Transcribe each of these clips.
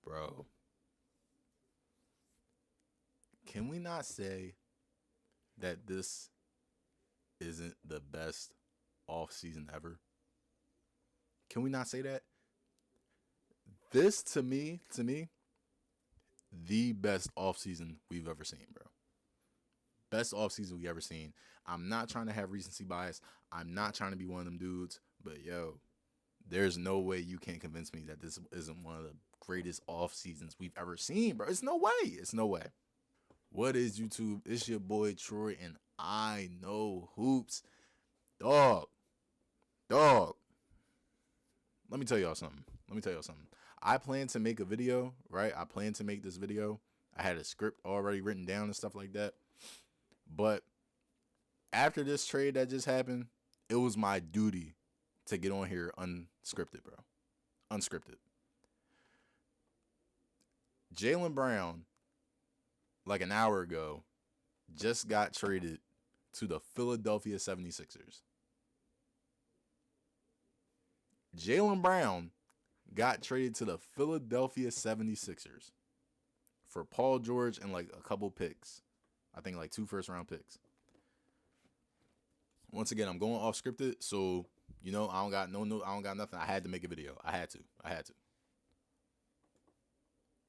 Bro, can we not say that this isn't the best off season ever? Can we not say that? This to me, the best off season we've ever seen, bro. Best off season we ever seen. I'm not trying to have recency bias. I'm not trying to be one of them dudes, but yo, there's no way you can't convince me that this isn't one of the greatest off seasons we've ever seen, bro. It's no way. It's no way. What is YouTube? It's your boy Troy, and I know hoops. Dog, dog. Let me tell y'all something. Let me tell y'all something. I plan to make a video, right? I plan to make this video. I had a script already written down and stuff like that. But after this trade that just happened, it was my duty to get on here unscripted, bro. Unscripted. Jaylen Brown, like an hour ago, just got traded to the Philadelphia 76ers. Jaylen Brown got traded to the Philadelphia 76ers for Paul George and like a couple picks. I think like 2 first-round picks. Once again, I'm going off scripted, so I don't got I don't got nothing. I had to make a video. I had to.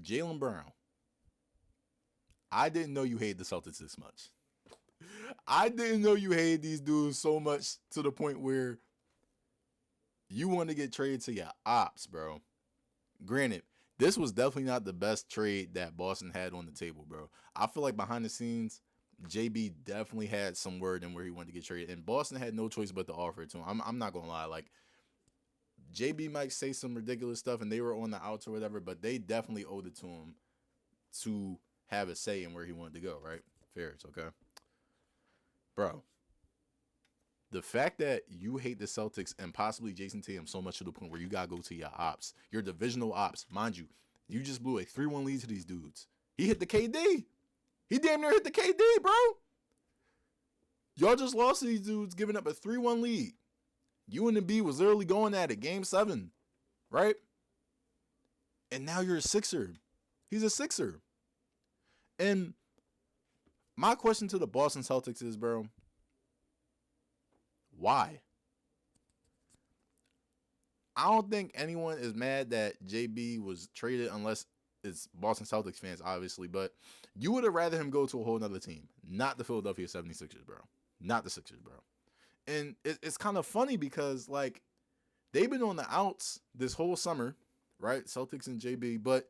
Jaylen Brown. I didn't know you hate the Celtics this much. I didn't know you hate these dudes so much to the point where you want to get traded to your ops, bro. Granted, this was definitely not the best trade that Boston had on the table, bro. I feel like behind the scenes, JB definitely had some word in where he wanted to get traded, and Boston had no choice but to offer it to him. I'm not gonna lie, like JB might say some ridiculous stuff, and they were on the outs or whatever, but they definitely owed it to him to have a say in where he wanted to go, right? Fair, it's okay, bro. The fact that you hate the Celtics and possibly Jason Tatum so much to the point where you gotta go to your ops, your divisional ops, mind you, you just blew a 3-1 lead to these dudes. He hit the KD. He damn near hit the KD, bro. Y'all just lost to these dudes, giving up a 3-1 lead. You and the B was literally going at it, game 7, right? And now you're a Sixer. He's a Sixer. And my question to the Boston Celtics is, bro, why? I don't think anyone is mad that JB was traded unless it's Boston Celtics fans, obviously. But you would have rather him go to a whole nother team, not the Philadelphia 76ers, bro. Not the Sixers, bro. And it's kind of funny because, like, they've been on the outs this whole summer, right? Celtics and JB. But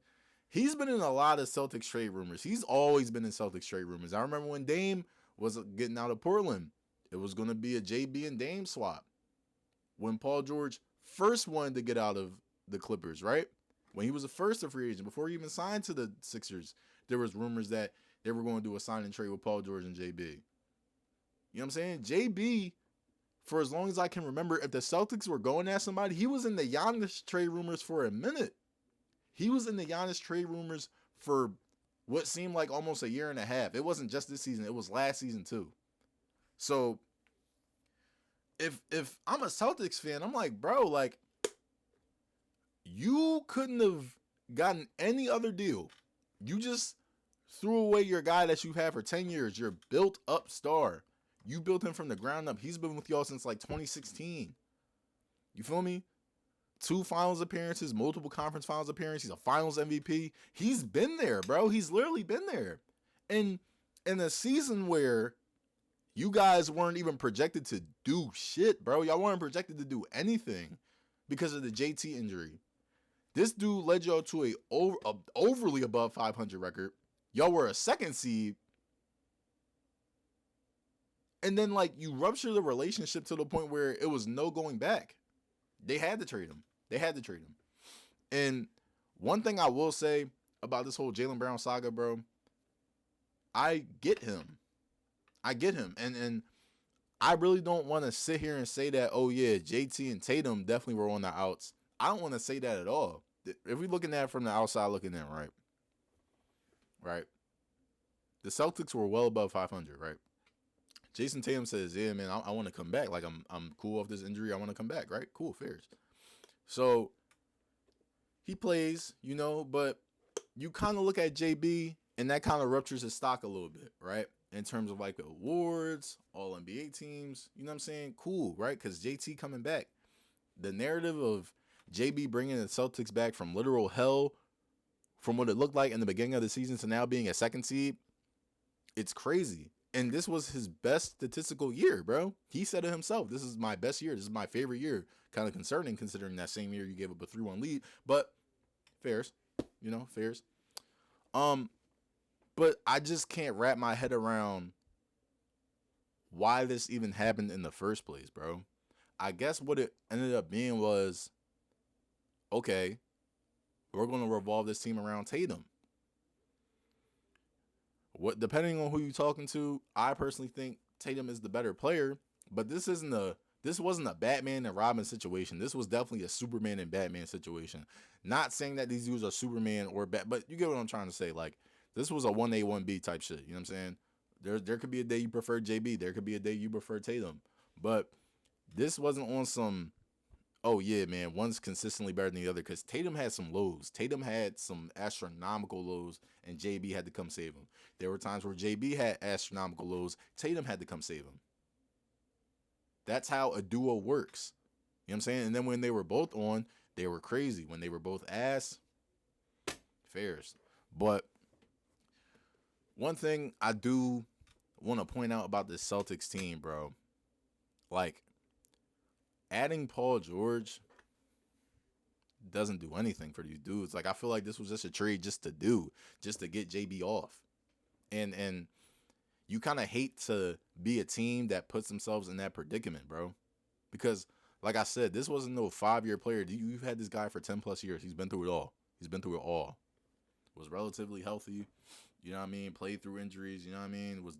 he's been in a lot of Celtics trade rumors. He's always been in Celtics trade rumors. I remember when Dame was getting out of Portland. It was going to be a JB and Dame swap. When Paul George first wanted to get out of the Clippers, right? When he was the first a free agent, before he even signed to the Sixers, there was rumors that they were going to do a sign and trade with Paul George and JB. You know what I'm saying? JB, for as long as I can remember, if the Celtics were going at somebody, he was in the Giannis trade rumors for a minute. He was in the Giannis trade rumors for what seemed like almost a year and a half. It wasn't just this season. It was last season too. So if I'm a Celtics fan, I'm like, bro, like, you couldn't have gotten any other deal. You just threw away your guy that you've had for 10 years, your built up star. You built him from the ground up. He's been with y'all since like 2016. You feel me? 2 finals appearances, multiple conference finals appearances. He's a finals MVP. He's been there, bro. He's literally been there. And in a season where you guys weren't even projected to do shit, bro. Y'all weren't projected to do anything because of the JT injury. This dude led y'all to a overly above 500 record. Y'all were a 2nd seed. And then, like, you rupture the relationship to the point where it was no going back. They had to trade him. And one thing I will say about this whole Jaylen Brown saga, bro, I get him. And I really don't want to sit here and say that, oh yeah, JT and Tatum definitely were on the outs. I don't want to say that at all. If we're looking at it from the outside looking in, right? Right. The Celtics were well above 500, right? Jason Tatum says, yeah, man, I want to come back. Like, I'm cool off this injury. I want to come back, right? Cool, fairs. So he plays, but you kind of look at JB and that kind of ruptures his stock a little bit, right? In terms of like awards, all NBA teams, you know what I'm saying? Cool, right? Because JT coming back. The narrative of JB bringing the Celtics back from literal hell, from what it looked like in the beginning of the season to now being a second seed, it's crazy. And this was his best statistical year, bro. He said it himself. This is my best year. This is my favorite year. Kind of concerning considering that same year you gave up a 3-1 lead, but fairs, fairs. Um, but I just can't wrap my head around why this even happened in the first place, bro. I guess what it ended up being was, okay, we're going to revolve this team around Tatum. What, depending on who you're talking to, I personally think Tatum is the better player. But this wasn't a Batman and Robin situation. This was definitely a Superman and Batman situation. Not saying that these dudes are Superman or but you get what I'm trying to say. Like, this was a 1A 1B type shit. You know what I'm saying? There could be a day you prefer JB. There could be a day you prefer Tatum. But this wasn't on some, oh yeah, man, one's consistently better than the other, because Tatum had some lows. Tatum had some astronomical lows, and JB had to come save him. There were times where JB had astronomical lows. Tatum had to come save him. That's how a duo works. You know what I'm saying? And then when they were both on, they were crazy. When they were both ass, fairs. But one thing I do want to point out about this Celtics team, bro, like, adding Paul George doesn't do anything for these dudes. Like, I feel like this was just a trade just to get JB off. And you kind of hate to be a team that puts themselves in that predicament, bro. Because, like I said, this wasn't no 5-year player. You've had this guy for 10 plus years. He's been through it all. Was relatively healthy. You know what I mean? Played through injuries. You know what I mean? Was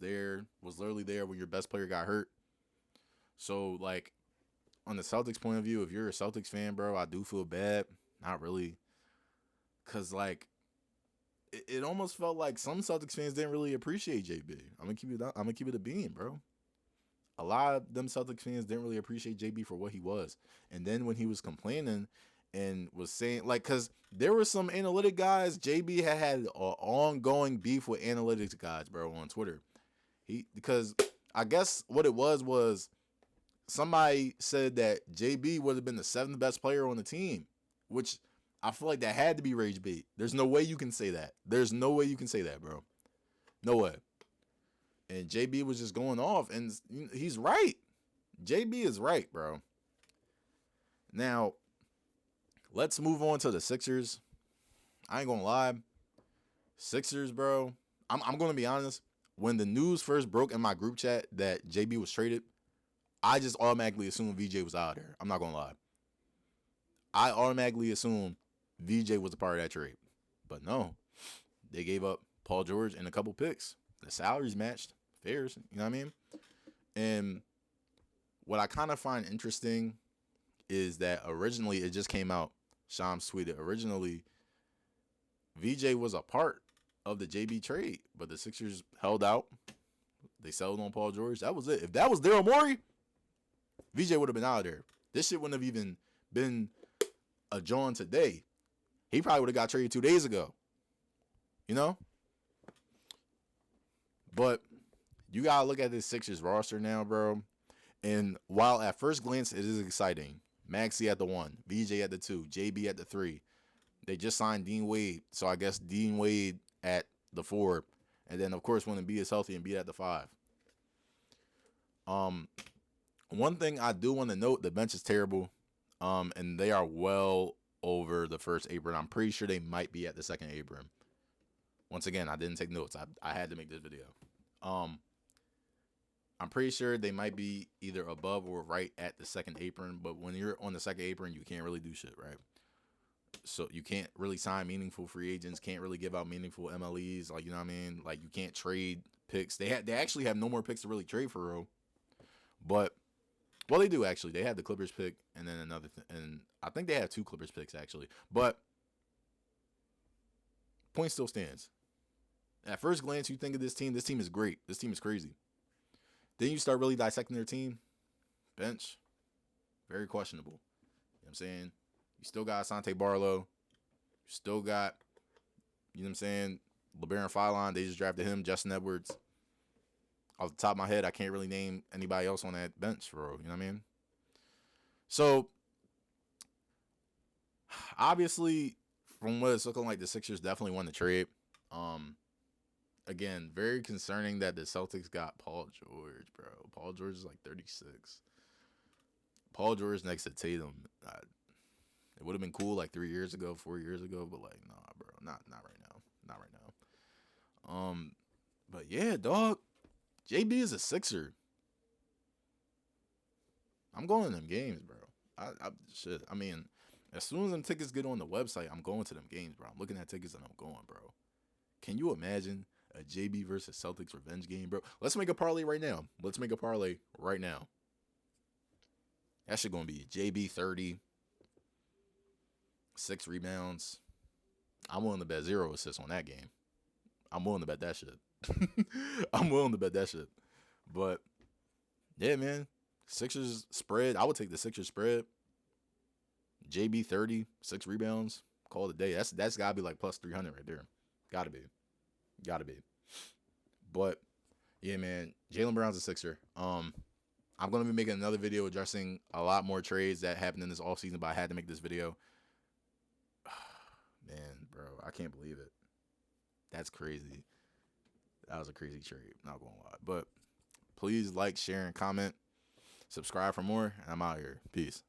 literally there when your best player got hurt. So, like, on the Celtics point of view, if you're a Celtics fan, bro, I do feel bad. Not really. Because, like, it almost felt like some Celtics fans didn't really appreciate JB. I'm gonna keep it a beam, bro. A lot of them Celtics fans didn't really appreciate JB for what he was. And then when he was complaining and was saying, like, because there were some analytic guys, JB had an ongoing beef with analytics guys, bro, on Twitter. Because I guess what it was somebody said that JB would have been the 7th best player on the team, which I feel like that had to be rage bait. There's no way you can say that. There's no way you can say that, bro. No way. And JB was just going off, and he's right. JB is right, bro. Now, let's move on to the Sixers. I ain't gonna lie. Sixers, bro. I'm gonna be honest. When the news first broke in my group chat that JB was traded, I just automatically assumed VJ was out of there. I'm not gonna lie. I automatically assumed VJ was a part of that trade. But no. They gave up Paul George and a couple picks. The salaries matched. Fairs. You know what I mean? And what I kind of find interesting is that originally it just came out. Shams tweeted, originally VJ was a part of the JB trade, but the Sixers held out. They settled on Paul George. That was it. If that was Daryl Morey, VJ would have been out of there. This shit wouldn't have even been a John today. He probably would have got traded 2 days ago. You know? But you got to look at this Sixers roster now, bro. And while at first glance it is exciting, Maxey at the 1, VJ at the 2, JB at the 3. They just signed Dean Wade, so I guess Dean Wade at the 4. And then, of course, when Embiid is healthy, Embiid at the 5. One thing I do want to note, the bench is terrible. And they are well over the first apron. I'm pretty sure they might be at the second apron. Once again, I didn't take notes. I had to make this video. I'm pretty sure they might be either above or right at the second apron. But when you're on the second apron, you can't really do shit, right? So you can't really sign meaningful free agents. Can't really give out meaningful MLEs. Like, you know what I mean? Like, you can't trade picks. They actually have no more picks to really trade for real. But, well, they do actually. They have the Clippers pick and then another and I think they have 2 Clippers picks actually. But point still stands. At first glance, you think of this team is great. This team is crazy. Then you start really dissecting their team. Bench, very questionable. You know what I'm saying? You still got Asante Barlow. You still got You know what I'm saying? LeBaron Fillon, they just drafted him. Justin Edwards. Off the top of my head, I can't really name anybody else on that bench for real. You know what I mean? So obviously, from what it's looking like, the Sixers definitely won the trade. Um, Again, very concerning that the Celtics got Paul George, bro. Paul George is like 36. Paul George next to Tatum. It would have been cool like 3 years ago, 4 years ago, but like, nah, bro, not right now, not right now. But yeah, dog, JB is a Sixer. I'm going to them games, bro. Shit. I mean, as soon as them tickets get on the website, I'm going to them games, bro. I'm looking at tickets and I'm going, bro. Can you imagine a JB versus Celtics revenge game, bro? Let's make a parlay right now. Let's make a parlay right now. That shit gonna be JB 30, 6 rebounds. I'm willing to bet 0 assists on that game. I'm willing to bet that shit. I'm willing to bet that shit. But yeah, man. Sixers spread. I would take the Sixers spread. JB 30, 6 rebounds. Call it a day. That's gotta be like plus 300 right there. Gotta be. Gotta be. But yeah, man. Jaylen Brown's a Sixer. I'm gonna be making another video addressing a lot more trades that happened in this offseason, but I had to make this video. Man, bro, I can't believe it. That's crazy. That was a crazy trade. Not gonna lie. But please like, share, and comment. Subscribe for more. And I'm out here. Peace.